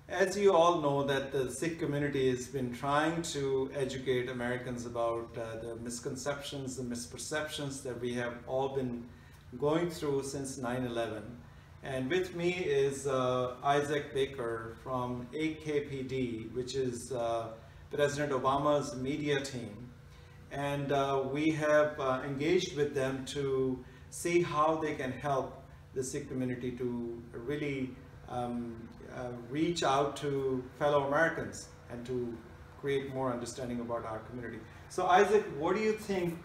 As you all know, that the Sikh community has been trying to educate Americans about the misconceptions, the misperceptions that we have all been going through since 9/11. And with me is Isaac Baker from AKPD, which is President Obama's media team. And we have engaged with them to see how they can help the Sikh community to really reach out to fellow Americans and to create more understanding about our community. So Isaac, what do you think,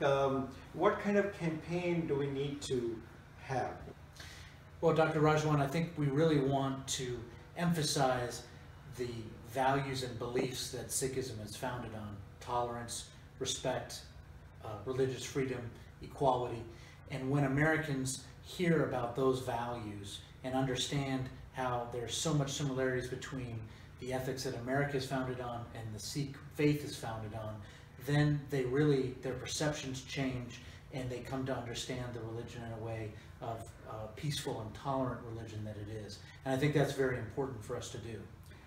what kind of campaign do we need to have? Well, Dr. Rajwan, I think we really want to emphasize the values and beliefs that Sikhism is founded on: tolerance, respect, religious freedom, equality. And when Americans hear about those values and understand how there's so much similarities between the ethics that America is founded on and the Sikh faith is founded on, then their perceptions change and they come to understand the religion in a way of peaceful and tolerant religion that it is. And I think that's very important for us to do.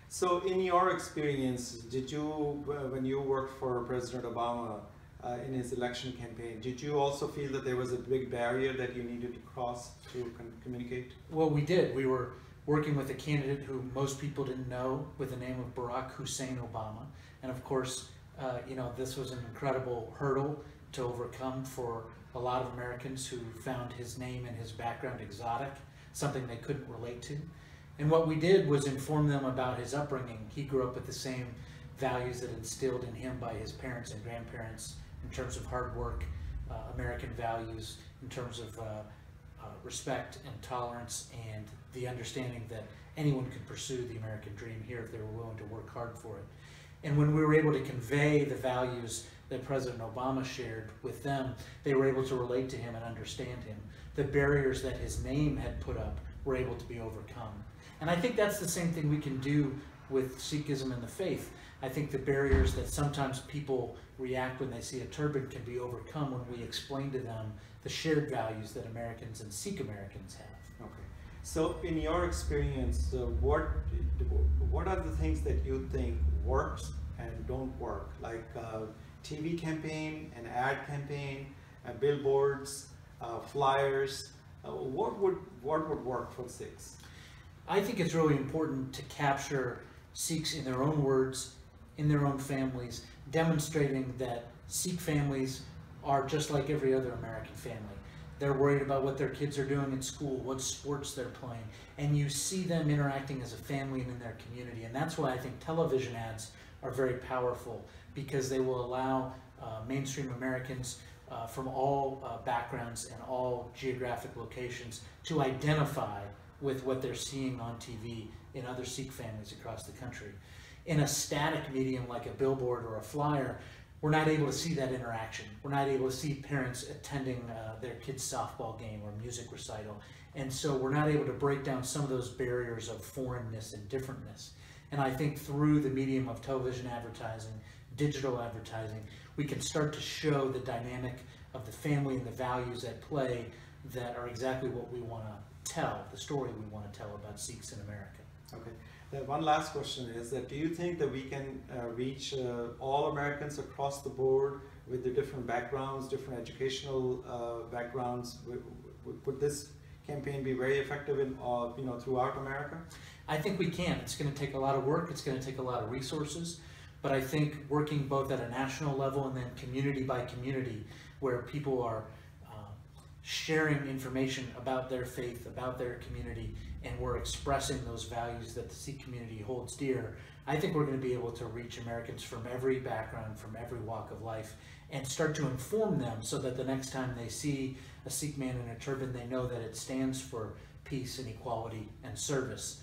So in your experience, did you, when you worked for President Obama in his election campaign, did you also feel that there was a big barrier that you needed to cross to communicate? Well, we did. We were working with a candidate who most people didn't know, with the name of Barack Hussein Obama. And of course, this was an incredible hurdle to overcome for a lot of Americans who found his name and his background exotic, something they couldn't relate to. And what we did was inform them about his upbringing. He grew up with the same values that instilled in him by his parents and grandparents in terms of hard work, American values, in terms of respect and tolerance, and the understanding that anyone could pursue the American dream here if they were willing to work hard for it. And when we were able to convey the values that President Obama shared with them, they were able to relate to him and understand him. The barriers that his name had put up were able to be overcome. And I think that's the same thing we can do with Sikhism and the faith. I think the barriers that sometimes people react when they see a turban can be overcome when we explain to them the shared values that Americans and Sikh Americans have. Okay. So in your experience, what are the things that you think works and don't work? Like TV campaign, an ad campaign, billboards, flyers. What would work for Sikhs? I think it's really important to capture Sikhs in their own words, in their own families, demonstrating that Sikh families are just like every other American family. They're worried about what their kids are doing in school, what sports they're playing, and you see them interacting as a family and in their community. And that's why I think television ads are very powerful, because they will allow mainstream Americans from all backgrounds and all geographic locations to identify with what they're seeing on TV in other Sikh families across the country. In a static medium like a billboard or a flyer, we're not able to see that interaction. We're not able to see parents attending their kids' softball game or music recital. And so we're not able to break down some of those barriers of foreignness and differentness. And I think through the medium of television advertising, digital advertising, we can start to show the dynamic of the family and the values at play that are exactly what we want to tell, the story we want to tell about Sikhs in America. Okay. One last question is that, do you think that we can reach all Americans across the board with the different backgrounds, different educational backgrounds? Would this campaign be very effective in throughout America? I think we can. It's going to take a lot of work. It's going to take a lot of resources. But I think working both at a national level and then community by community, where people are sharing information about their faith, about their community, and we're expressing those values that the Sikh community holds dear, I think we're going to be able to reach Americans from every background, from every walk of life, and start to inform them so that the next time they see a Sikh man in a turban, they know that it stands for peace and equality and service,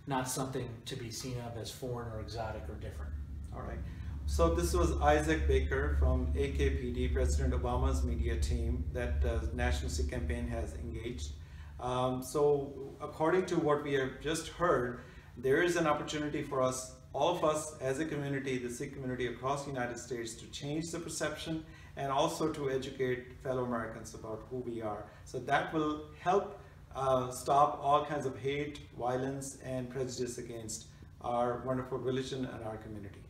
not something to be seen of as foreign or exotic or different. All right. So this was Isaac Baker from AKPD, President Obama's media team that the National Sikh Campaign has engaged. So according to what we have just heard, there is an opportunity for us, all of us as a community, the Sikh community across the United States, to change the perception and also to educate fellow Americans about who we are. So that will help stop all kinds of hate, violence, and prejudice against our wonderful religion and our community.